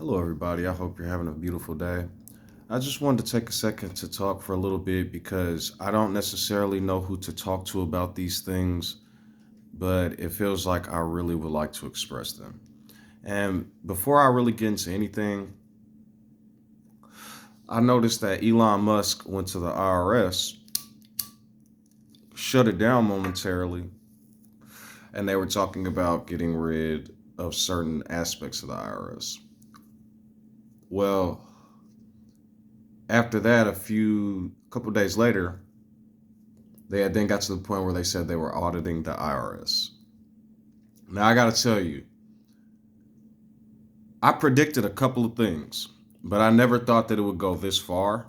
Hello, everybody. I hope you're having a beautiful day. I just wanted to take a second to talk for a little bit because I don't necessarily know who to talk to about these things, but it feels like I really would like to express them. And before I really get into anything, I noticed that Elon Musk went to the IRS, shut it down momentarily, and they were talking about getting rid of certain aspects of the IRS. Well, after that, a couple days later, they had then got to the point where they said they were auditing the IRS. Now, I got to tell you, I predicted a couple of things, but I never thought that it would go this far.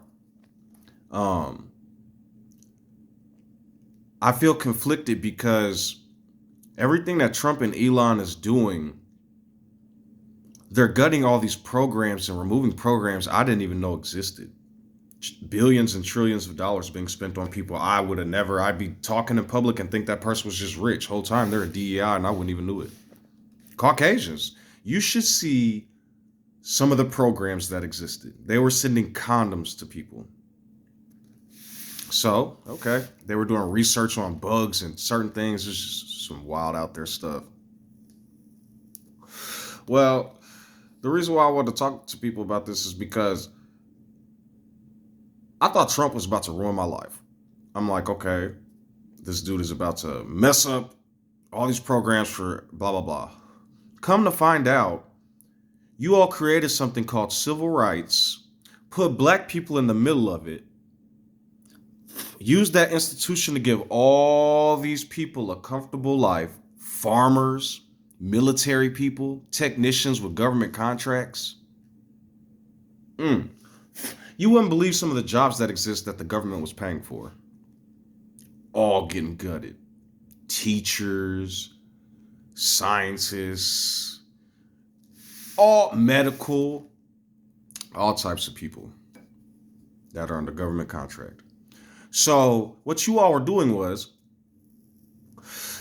Um, I feel conflicted because everything that Trump and Elon is doing, they're gutting all these programs and removing programs I didn't even know existed. Billions and trillions of dollars being spent on people I would have never. I'd be talking in public and think that person was just rich. Whole time they're a DEI and I wouldn't even knew it. Caucasians, you should see some of the programs that existed. They were sending condoms to people. So, okay, they were doing research on bugs and certain things. It's just some wild out there stuff. Well, the reason why I wanted to talk to people about this is because I thought Trump was about to ruin my life. I'm like, okay, this dude is about to mess up all these programs for blah, blah, blah. Come to find out, you all created something called civil rights, put black people in the middle of it, used that institution to give all these people a comfortable life, farmers, military people, technicians with government contracts. Mm. You wouldn't believe some of the jobs that exist that the government was paying for. All getting gutted. Teachers, scientists, all medical, all types of people that are under government contract. So what you all were doing was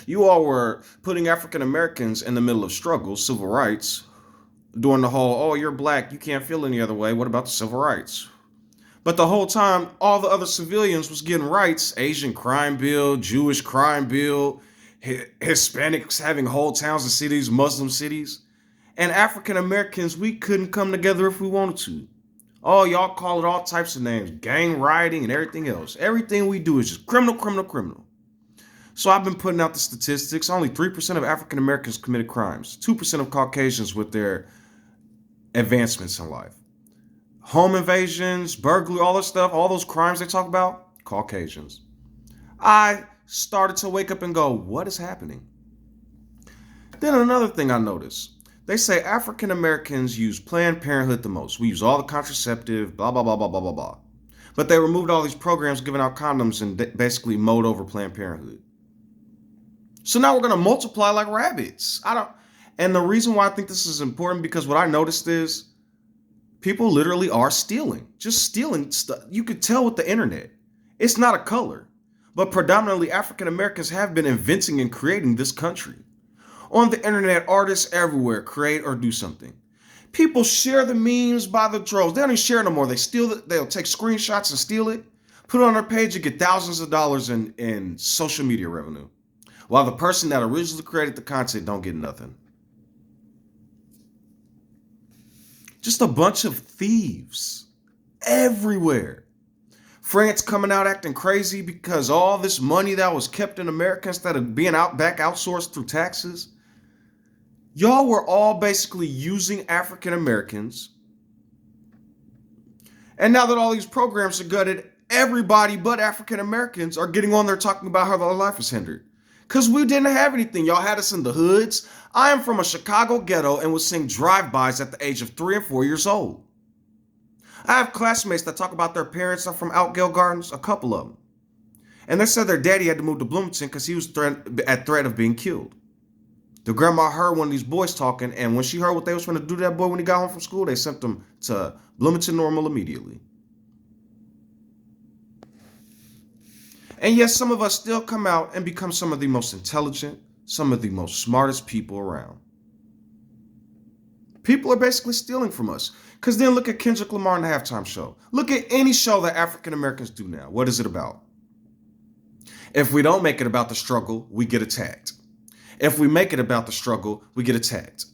you all were putting African Americans in the middle of struggles, civil rights, doing the whole, oh, you're black, you can't feel any other way. What about the civil rights? But the whole time, all the other civilians was getting rights. Asian crime bill, Jewish crime bill, Hispanics having whole towns and cities, Muslim cities. And African Americans, we couldn't come together if we wanted to. Oh, y'all call it all types of names, gang rioting and everything else. Everything we do is just criminal, criminal, criminal. So I've been putting out the statistics. Only 3% of African Americans committed crimes. 2% of Caucasians with their advancements in life. Home invasions, burglary, all this stuff, all those crimes they talk about, Caucasians. I started to wake up and go, what is happening? Then another thing I noticed. They say African Americans use Planned Parenthood the most. We use all the contraceptive, blah, blah, blah, blah, blah, blah, blah. But they removed all these programs giving out condoms and basically mowed over Planned Parenthood. So now we're going to multiply like rabbits. And the reason why I think this is important because what I noticed is people literally are stealing, just stealing stuff. You could tell with the internet. It's not a color, but predominantly African Americans have been inventing and creating this country. On the internet, artists everywhere create or do something. People share the memes by the droves. They don't even share no more. They steal it. They'll take screenshots and steal it, put it on their page and get thousands of dollars in social media revenue. While the person that originally created the content don't get nothing. Just a bunch of thieves everywhere. France coming out acting crazy because all this money that was kept in America instead of being back outsourced through taxes. Y'all were all basically using African Americans. And now that all these programs are gutted, everybody but African Americans are getting on there talking about how their life was hindered. Because we didn't have anything. Y'all had us in the hoods. I am from a Chicago ghetto and was seeing drive-bys at the age of 3 and 4 years old. I have classmates that talk about their parents are from Outgale Gardens, a couple of them. And they said their daddy had to move to Bloomington because he was at threat of being killed. The grandma heard one of these boys talking, and when she heard what they was trying to do to that boy when he got home from school, they sent him to Bloomington Normal immediately. And yes, some of us still come out and become some of the most intelligent, some of the most smartest people around. People are basically stealing from us. Because then look at Kendrick Lamar in the halftime show. Look at any show that African Americans do now. What is it about? If we don't make it about the struggle, we get attacked. If we make it about the struggle, we get attacked.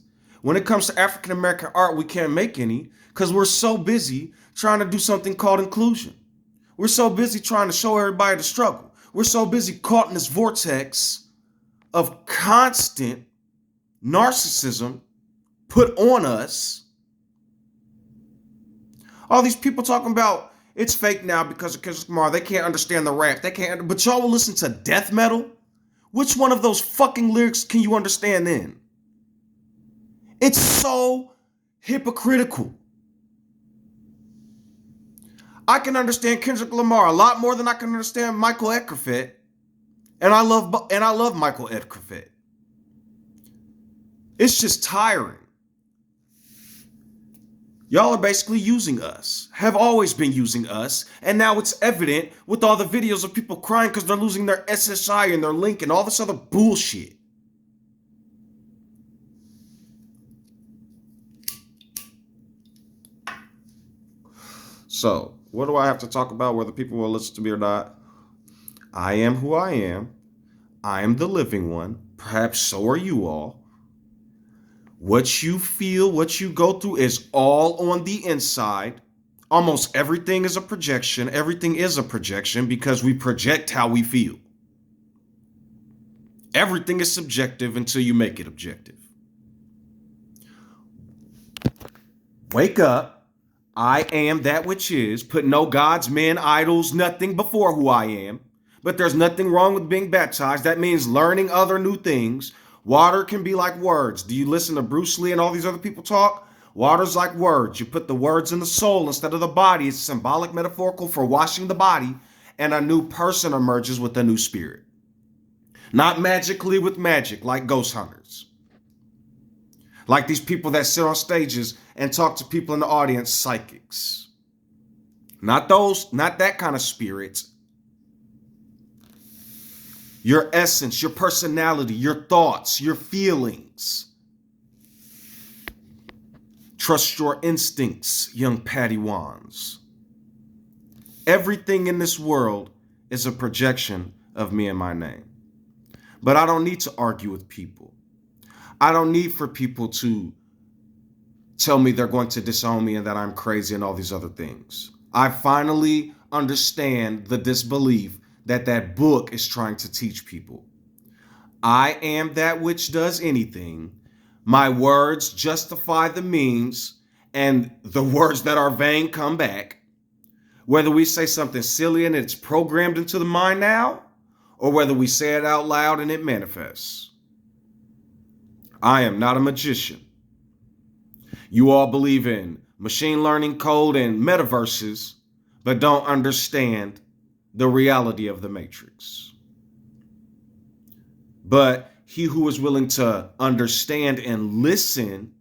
When it comes to African American art, we can't make any because we're so busy trying to do something called inclusion. We're so busy trying to show everybody the struggle. We're so busy caught in this vortex of constant narcissism put on us. All these people talking about it's fake now because of Kendrick Lamar. They can't understand the rap. They can't. But y'all will listen to death metal. Which one of those fucking lyrics can you understand then? It's so hypocritical. I can understand Kendrick Lamar a lot more than I can understand Michael Eckerfett, and I love Michael Eckerfett. It's just tiring. Y'all are basically using us, have always been using us, and now it's evident with all the videos of people crying because they're losing their SSI and their link and all this other bullshit. So, what do I have to talk about, whether people will listen to me or not? I am who I am. I am the living one. Perhaps so are you all. What you feel, what you go through is all on the inside. Almost everything is a projection. Everything is a projection because we project how we feel. Everything is subjective until you make it objective. Wake up. I am that which is. Put no gods, men, idols, nothing before who I am. But there's nothing wrong with being baptized. That means learning other new things. Water can be like words. Do you listen to Bruce Lee and all these other people talk? Water's like words. You put the words in the soul instead of the body. It's symbolic, metaphorical for washing the body, and a new person emerges with a new spirit. Not magically with magic, like ghost hunters. Like these people that sit on stages and talk to people in the audience, psychics. Not that kind of spirits. Your essence, your personality, your thoughts, your feelings. Trust your instincts, young Padawans. Everything in this world is a projection of me and my name. But I don't need to argue with people. I don't need for people to tell me they're going to disown me and that I'm crazy and all these other things. I finally understand the disbelief that book is trying to teach people. I am that which does anything. My words justify the means, and the words that are vain come back. Whether we say something silly and it's programmed into the mind now, or whether we say it out loud and it manifests. I am not a magician. You all believe in machine learning code and metaverses, but don't understand the reality of the matrix. But he who is willing to understand and listen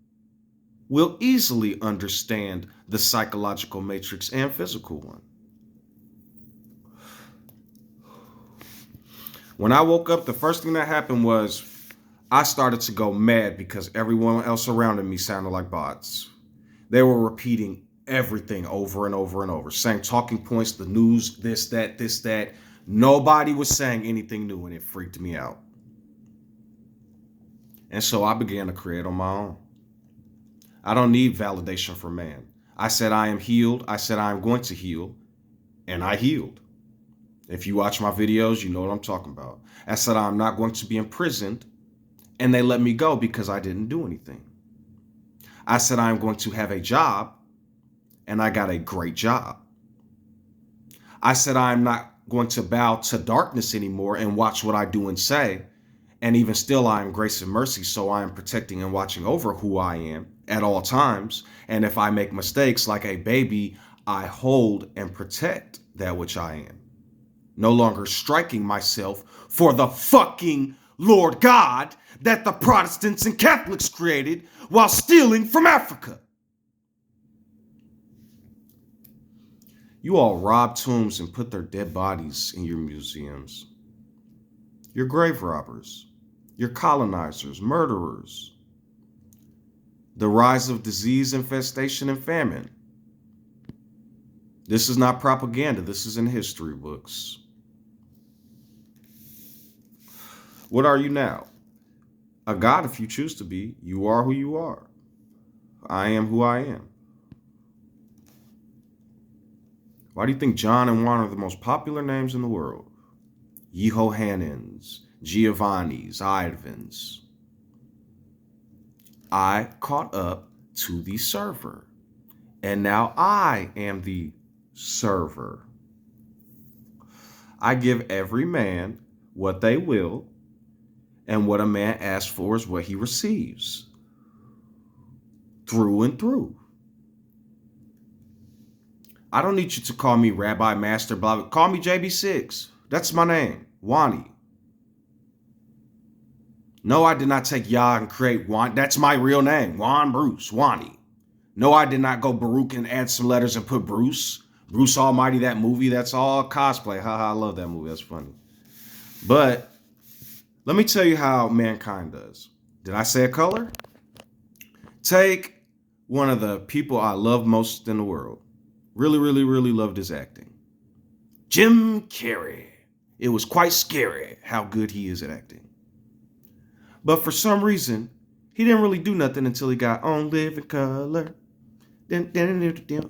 will easily understand the psychological matrix and physical one. When I woke up, the first thing that happened was I started to go mad because everyone else around me sounded like bots. They were repeating everything over and over and over, saying talking points, the news, this, that. Nobody was saying anything new, and it freaked me out. And so I began to create on my own. I don't need validation from man. I said I am healed. I said I am going to heal, and I healed. If you watch my videos, you know what I'm talking about. I said I'm not going to be imprisoned, and they let me go because I didn't do anything. I said I'm going to have a job, and I got a great job. I said I'm not going to bow to darkness anymore and watch what I do and say. And even still, I am grace and mercy, so I am protecting and watching over who I am at all times. And if I make mistakes like a baby, I hold and protect that which I am. No longer striking myself for the fucking Lord God that the Protestants and Catholics created while stealing from Africa. You all rob tombs and put their dead bodies in your museums. You're grave robbers. You're colonizers, murderers. The rise of disease, infestation, and famine. This is not propaganda. This is in history books. What are you now? A god if you choose to be. You are who you are. I am who I am. Why do you think John and Juan are the most popular names in the world? Yehohannans, Giovannis, Ivans. I caught up to the server, and now I am the server. I give every man what they will, and what a man asks for is what he receives. Through and through. I don't need you to call me Rabbi, Master, blah, blah. Call me JB6. That's my name, Juannie. No, I did not take Yah and create Juan. That's my real name, Juan Bruce, Juannie. No, I did not go Baruch and add some letters and put Bruce. Bruce Almighty, that movie, that's all cosplay. Haha, I love that movie. That's funny. But let me tell you how mankind does. Did I say a color? Take one of the people I love most in the world. Really, really, really loved his acting. Jim Carrey. It was quite scary how good he is at acting. But for some reason, he didn't really do nothing until he got On Living Color.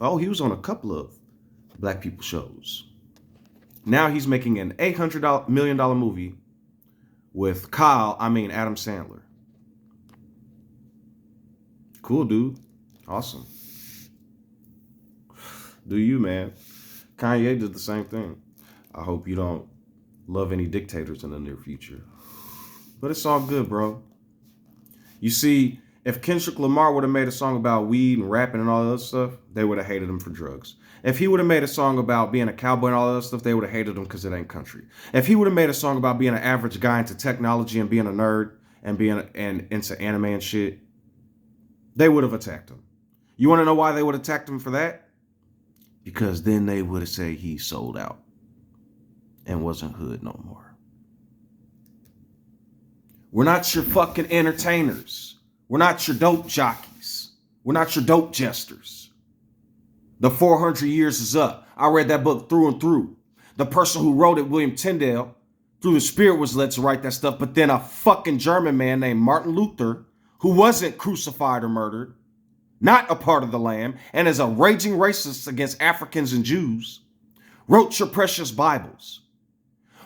Oh, he was on a couple of black people shows. Now he's making an $800 million movie with Adam Sandler. Cool, dude. Awesome. Do you, man? Kanye did the same thing. I hope you don't love any dictators in the near future. But it's all good, bro. You see, if Kendrick Lamar would have made a song about weed and rapping and all that other stuff, they would have hated him for drugs. If he would have made a song about being a cowboy and all that other stuff, they would have hated him because it ain't country. If he would have made a song about being an average guy into technology and being a nerd and being into anime and shit, they would have attacked him. You want to know why they would have attacked him for that? Because then they would have said he sold out and wasn't hood no more. We're not your fucking entertainers. We're not your dope jockeys. We're not your dope jesters. The 400 years is up. I read that book through and through. The person who wrote it, William Tyndale, through the Spirit was led to write that stuff. But then a fucking German man named Martin Luther, who wasn't crucified or murdered, not a part of the Lamb, and is a raging racist against Africans and Jews, wrote your precious Bibles.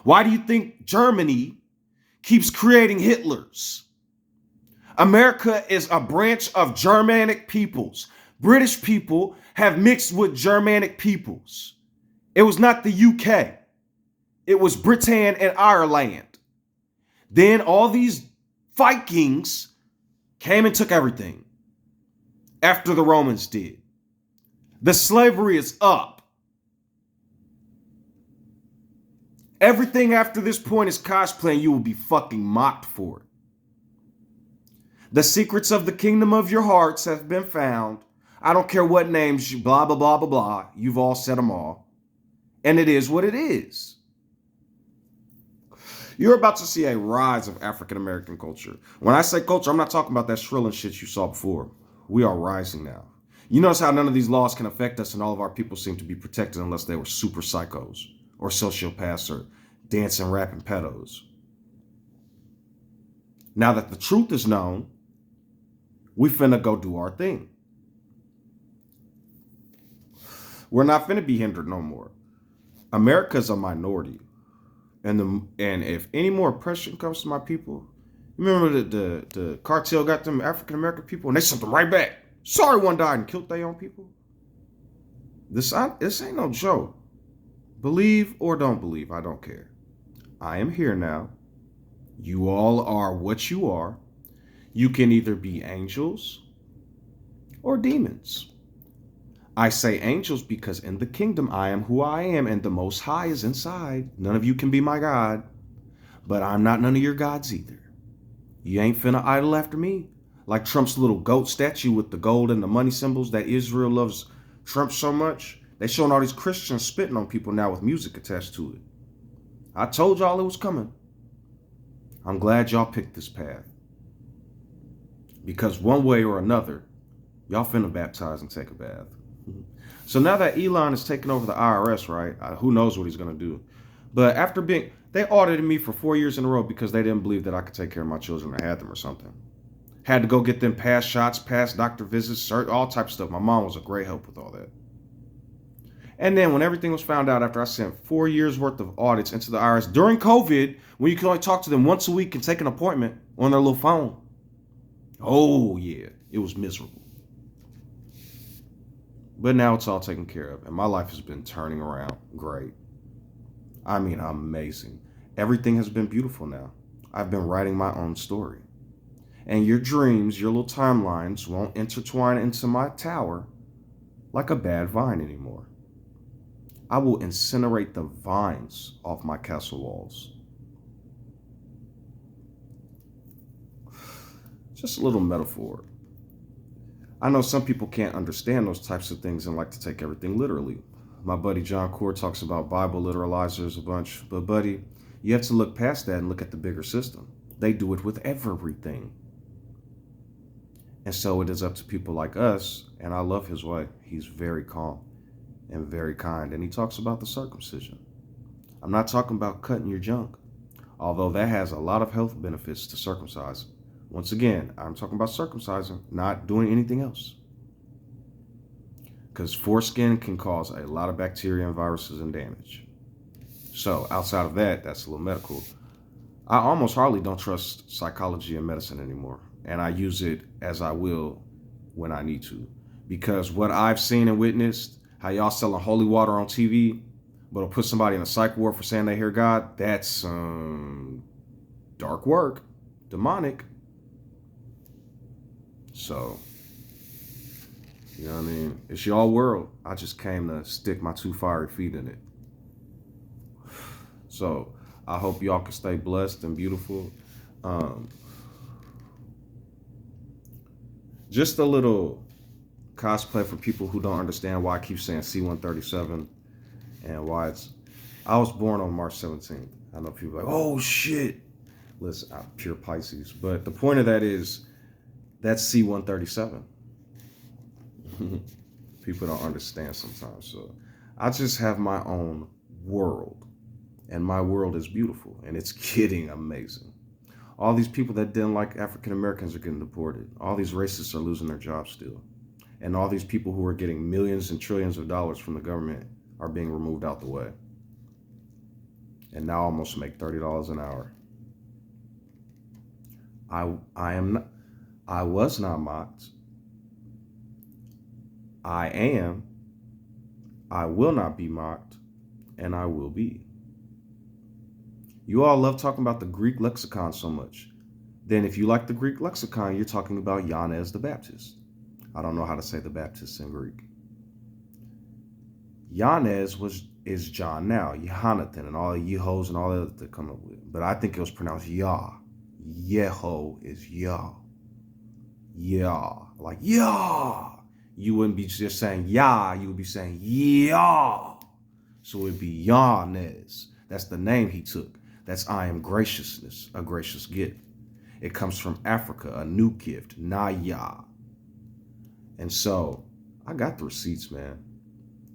Why do you think Germany keeps creating Hitlers? America is a branch of Germanic peoples. British people have mixed with Germanic peoples. It was not the UK. It was Britain and Ireland. Then all these Vikings came and took everything after the Romans did. The slavery is up. Everything after this point is cosplay and you will be fucking mocked for it. The secrets of the kingdom of your hearts have been found. I don't care what names you, blah, blah, blah, blah, blah. You've all said them all. And it is what it is. You're about to see a rise of African American culture. When I say culture, I'm not talking about that shrilling shit you saw before. We are rising now. You notice how none of these laws can affect us and all of our people seem to be protected unless they were super psychos or sociopaths or dancing, rapping pedos. Now that the truth is known, we finna go do our thing. We're not finna be hindered no more. America's a minority. And if any more oppression comes to my people, remember the cartel got them African American people and they sent them right back. Sorry, one died and killed their own people. This ain't no joke. Believe or don't believe, I don't care. I am here now. You all are what you are. You can either be angels or demons. I say angels because in the kingdom I am who I am and the Most High is inside. None of you can be my God, but I'm not none of your gods either. You ain't finna idol after me. Like Trump's little goat statue with the gold and the money symbols that Israel loves Trump so much. They showing all these Christians spitting on people now with music attached to it. I told y'all it was coming. I'm glad y'all picked this path. Because one way or another, Y'all finna baptize and take a bath. So now that Elon is taking over the IRS, right? Who knows what he's gonna do? But they audited me for 4 years in a row because they didn't believe that I could take care of my children or had them or something. Had to go get them past shots, past doctor visits, all types of stuff. My mom was a great help with all that. And then when everything was found out after I sent 4 years worth of audits into the IRS during COVID, when you could only talk to them once a week and take an appointment on their little phone. Oh yeah, it was miserable. But now it's all taken care of, and my life has been turning around great. I mean, amazing. Everything has been beautiful now. I've been writing my own story. And your dreams, your little timelines won't intertwine into my tower like a bad vine anymore. I will incinerate the vines off my castle walls. Just a little metaphor. I know some people can't understand those types of things and like to take everything literally. My buddy John Core talks about Bible literalizers a bunch, but buddy, you have to look past that and look at the bigger system. They do it with everything. And so it is up to people like us, and I love his way. He's very calm and very kind, and he talks about the circumcision. I'm not talking about cutting your junk, although that has a lot of health benefits to circumcise. Once again, I'm talking about circumcising, not doing anything else. Because foreskin can cause a lot of bacteria and viruses and damage. So outside of that, that's a little medical. I almost hardly don't trust psychology and medicine anymore. And I use it as I will when I need to. Because what I've seen and witnessed, how y'all selling holy water on TV, but it'll put somebody in a psych ward for saying they hear God, that's dark work, demonic. So, you know what I mean? It's y'all world. I just came to stick my 2 fiery feet in it. So, I hope y'all can stay blessed and beautiful. Just a little cosplay for people who don't understand why I keep saying C-137 and why it's... I was born on March 17th. I know people are like, oh shit. Listen, I'm pure Pisces. But the point of that is, that's C-137. People don't understand sometimes. So I just have my own world. And my world is beautiful. And it's getting amazing. All these people that didn't like African Americans are getting deported. All these racists are losing their jobs still. And all these people who are getting millions and trillions of dollars from the government are being removed out the way. And now almost make $30 an hour. I was not mocked. I am. I will not be mocked. And I will be. You all love talking about the Greek lexicon so much. Then if you like the Greek lexicon, you're talking about Yanez the Baptist. I don't know how to say the Baptist in Greek. Yanez is John now, Jonathan, and all the Yehos and all the other that come up with. But I think it was pronounced Yah. Yeho is Yah. Yah. Like Yah. You wouldn't be just saying Yah, you would be saying Yah. So it would be Yanez. That's the name he took. That's I am graciousness, a gracious gift. It comes from Africa, a new gift, Naya. And so, I got the receipts, man.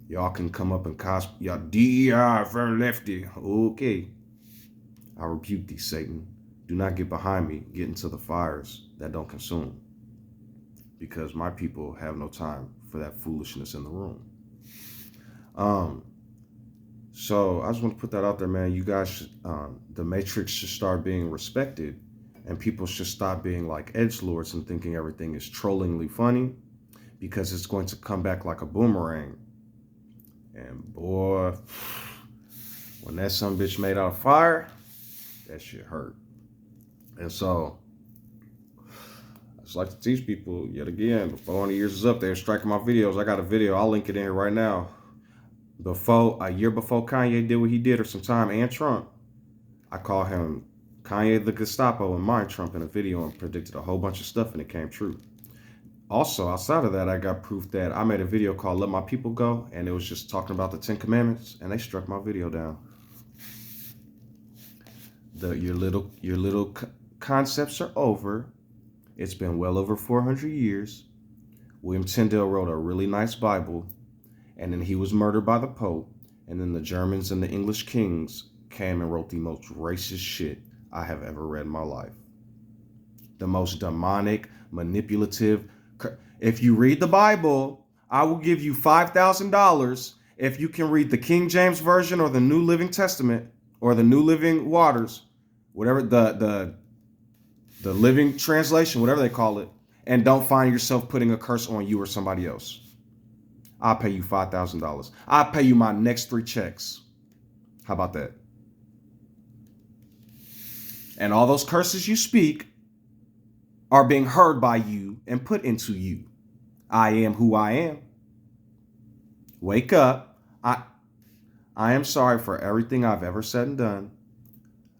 Y'all can come up and cosplay. Y'all DEI, very lefty. Okay. I rebuke thee, Satan. Do not get behind me. Get into the fires that don't consume. Because my people have no time for that foolishness in the room. So I just want to put that out there, man. You guys should, the Matrix should start being respected, and people should stop being like edgelords and thinking everything is trollingly funny, because it's going to come back like a boomerang. And boy, when that son bitch made out of fire, that shit hurt. And so I just like to teach people yet again, before 100 years is up, they're striking my videos. I got a video. I'll link it in here right now. A year before Kanye did what he did, or sometime, and Trump, I call him Kanye the Gestapo and mind Trump in a video and predicted a whole bunch of stuff, and it came true. Also, outside of that, I got proof that I made a video called Let My People Go, and it was just talking about the 10 Commandments, and they struck my video down. Your little concepts are over. It's been well over 400 years. William Tyndale wrote a really nice Bible, and then he was murdered by the Pope, and then the Germans and the English kings came and wrote the most racist shit I have ever read in my life. The most demonic, manipulative. If you read the Bible, I will give you $5,000 if you can read the King James Version or the New Living Testament or the New Living Waters, whatever the Living Translation, whatever they call it, and don't find yourself putting a curse on you or somebody else. I'll pay you $5,000. I'll pay you my next 3 checks. How about that? And all those curses you speak are being heard by you and put into you. I am who I am. Wake up. I am sorry for everything I've ever said and done.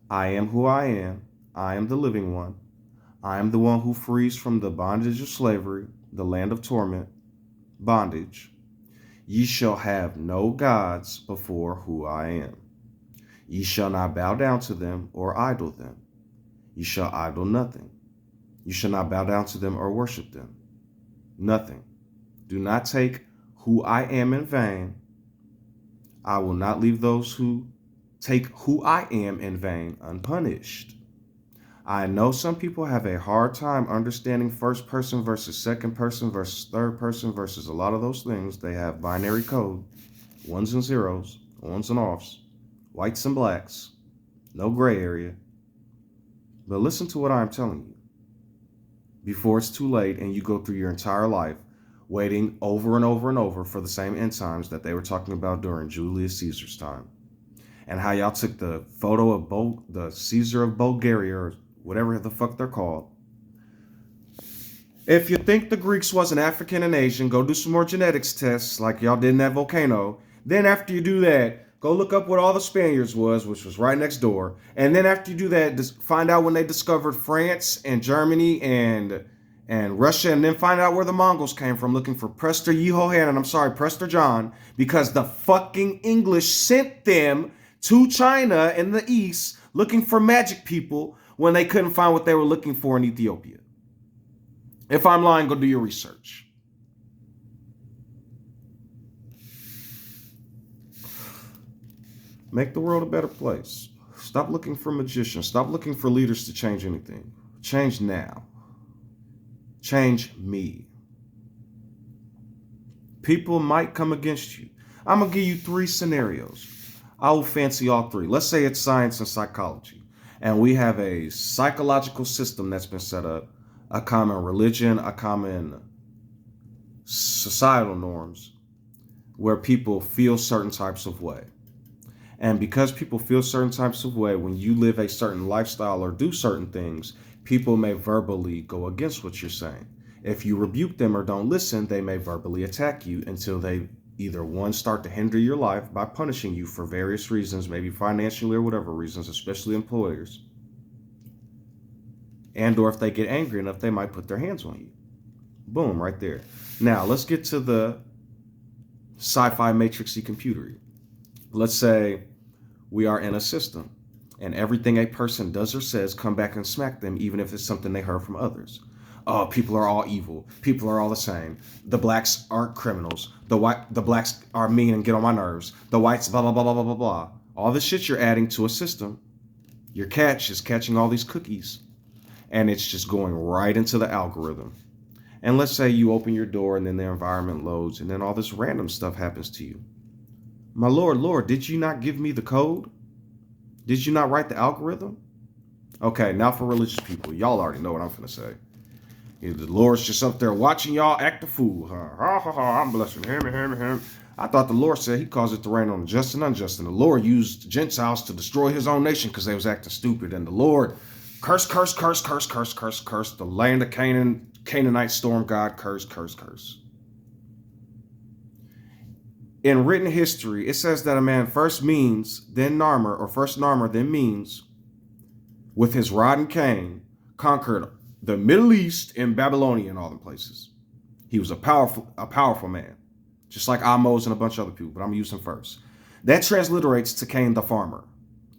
I am who I am. I am the living one. I am the one who frees from the bondage of slavery, the land of torment, bondage. Ye shall have no gods before who I am. Ye shall not bow down to them or idol them. Ye shall idol nothing. You shall not bow down to them or worship them. Nothing. Do not take who I am in vain. I will not leave those who take who I am in vain unpunished. I know some people have a hard time understanding first person versus second person versus third person versus a lot of those things. They have binary code, ones and zeros, ons and offs, whites and blacks, no gray area. But listen to what I'm telling you before it's too late and you go through your entire life waiting over and over and over for the same end times that they were talking about during Julius Caesar's time. And how y'all took the photo of the Caesar of Bulgaria or whatever the fuck they're called. If you think the Greeks wasn't African and Asian, go do some more genetics tests like y'all did in that volcano. Then after you do that, go look up what all the Spaniards was, which was right next door. And then after you do that, just find out when they discovered France and Germany and Russia, and then find out where the Mongols came from looking for Prester Jehohanan, I'm sorry, Prester John, because the fucking English sent them to China in the east looking for magic people when they couldn't find what they were looking for in Ethiopia. If I'm lying, go do your research. Make the world a better place. Stop looking for magicians. Stop looking for leaders to change anything. Change now. Change me. People might come against you. I'm going to give you 3 scenarios. I will fancy all 3. Let's say it's science and psychology. And we have a psychological system that's been set up, a common religion, a common societal norms, where people feel certain types of way. And because people feel certain types of way, when you live a certain lifestyle or do certain things, people may verbally go against what you're saying. If you rebuke them or don't listen, they may verbally attack you until they either, one, start to hinder your life by punishing you for various reasons, maybe financially or whatever reasons, especially employers. And or if they get angry enough, they might put their hands on you. Boom, right there. Now, let's get to the sci-fi matrixy computery. Let's say we are in a system and everything a person does or says come back and smack them, even if it's something they heard from others. Oh, people are all evil. People are all the same. The blacks aren't criminals. The blacks are mean and get on my nerves. The whites, blah, blah, blah, blah, blah, blah, blah. All this shit you're adding to a system. Your catch is catching all these cookies and it's just going right into the algorithm. And let's say you open your door and then the environment loads and then all this random stuff happens to you. My Lord, did you not give me the code? Did you not write the algorithm? Okay, now for religious people. Y'all already know what I'm finna say. The Lord's just up there watching y'all act a fool. I'm blessing him. I thought the Lord said he caused it to rain on the just and unjust. And the Lord used Gentiles to destroy his own nation because they was acting stupid. And the Lord curse the land of Canaan, Canaanite storm god, curse. In written history, it says that a man first Means, then Narmer, or first Narmer, then Means, with his rod and cane, conquered the Middle East and Babylonia and all them places. He was a powerful man, just like Amos and a bunch of other people, but I'm going to use him first. That transliterates to Cain the farmer.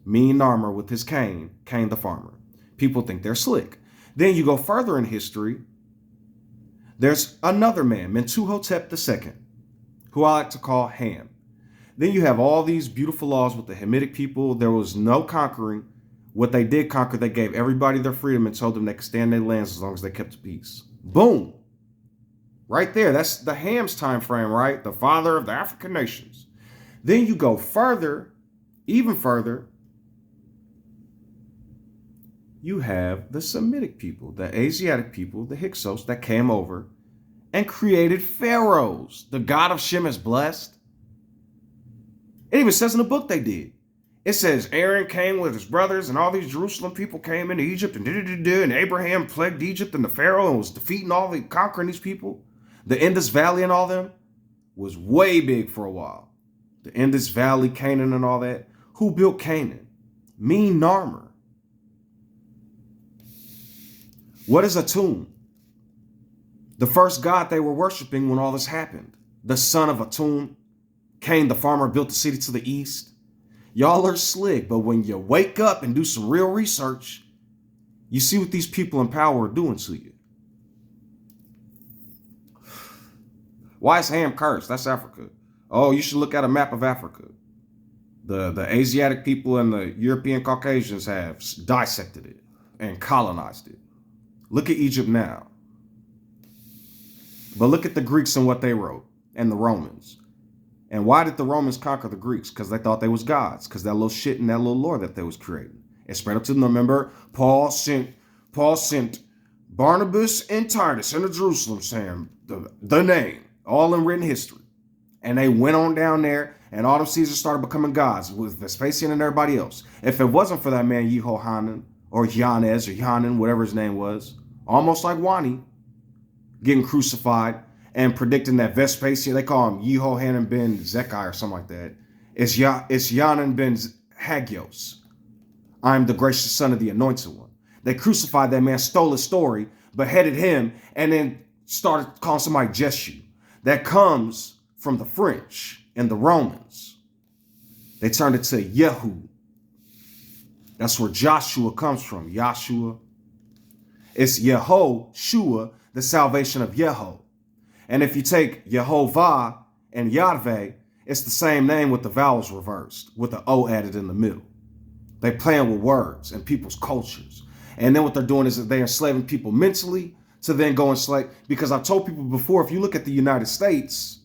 Mean Narmer with his cane, Cain the farmer. People think they're slick. Then you go further in history, There's another man, Mentuhotep II, who I like to call Ham. Then you have all these beautiful laws with the Hamitic people. There was no conquering. What they did conquer, they gave everybody their freedom and told them they could stay in their lands as long as they kept peace. Boom. Right there. That's the Ham's time frame, right? The father of the African nations. Then you go further, even further. You have the Semitic people, the Asiatic people, the Hyksos that came over and created pharaohs. The god of Shem is blessed. It even says in the book they did. It says Aaron came with his brothers and all these Jerusalem people came into Egypt and Abraham plagued Egypt and the Pharaoh and was defeating conquering these people. The Indus Valley and all them was way big for a while. The Indus Valley, Canaan and all that. Who built Canaan? Mean Narmer. What is Atum? The first god they were worshiping when all this happened. The son of Atum. Cain, the farmer, built the city to the east. Y'all are slick, but when you wake up and do some real research, you see what these people in power are doing to you. Why is Ham cursed? That's Africa. Oh, you should look at a map of Africa. The Asiatic people and the European Caucasians have dissected it and colonized it. Look at Egypt now. But look at the Greeks and what they wrote, and the Romans. And why did the Romans conquer the Greeks? Because they thought they was gods. Because that little shit and that little lore that they was creating. It spread up to them. Remember, Paul sent Barnabas and Titus into Jerusalem saying the name, all in written history. And they went on down there, and all them Caesars started becoming gods with Vespasian and everybody else. If it wasn't for that man Yehohanan, or Yanez, or Yanan, whatever his name was, almost like Juannie, getting crucified, and predicting that Vespasian, they call him Yehohanan ben Zekai or something like that. It's Yanan ben Hagios. I'm the gracious son of the anointed one. They crucified that man, stole his story, beheaded him, and then started calling somebody Jeshu. That comes from the French and the Romans. They turned it to Yehu. That's where Joshua comes from, Yahshua. It's Yehoshua, the salvation of Yeho. And if you take Yehovah and Yahweh, it's the same name with the vowels reversed, with the O added in the middle. They playing with words and people's cultures. And then what they're doing is that they're enslaving people mentally to then go enslave. Because I've told people before, if you look at the United States,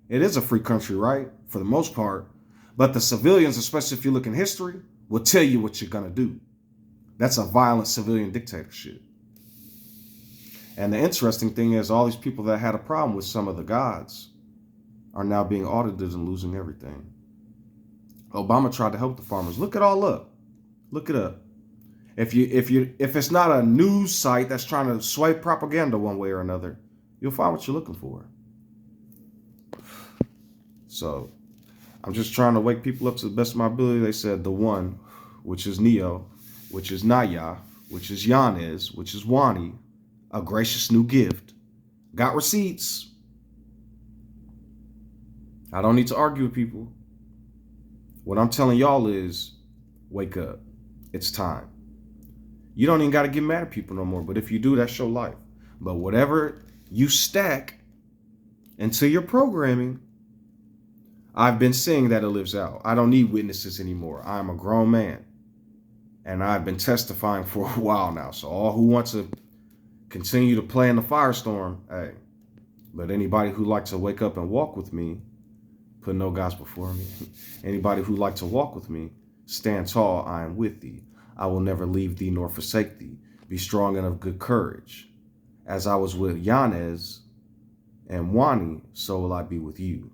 it is a free country, right? For the most part. But the civilians, especially if you look in history, will tell you what you're going to do. That's a violent civilian dictatorship. And the interesting thing is all these people that had a problem with some of the gods are now being audited and losing everything. Obama tried to help the farmers. Look it all up. Look it up. If it's not a news site that's trying to sway propaganda one way or another, you'll find what you're looking for. So I'm just trying to wake people up to the best of my ability. They said the one, which is Neo, which is Naya, which is Yanez, which is Juannie, a gracious new gift. Got receipts. I don't need to argue with people. What I'm telling y'all is, wake up. It's time. You don't even got to get mad at people no more. But if you do, that's your life. But whatever you stack into your programming, I've been seeing that it lives out. I don't need witnesses anymore. I'm a grown man. And I've been testifying for a while now. So all who want to continue to play in the firestorm, hey. But anybody who likes to wake up and walk with me, put no gods before me. Anybody who like to walk with me, stand tall, I am with thee. I will never leave thee nor forsake thee. Be strong and of good courage. As I was with Yanez and Juannie, so will I be with you.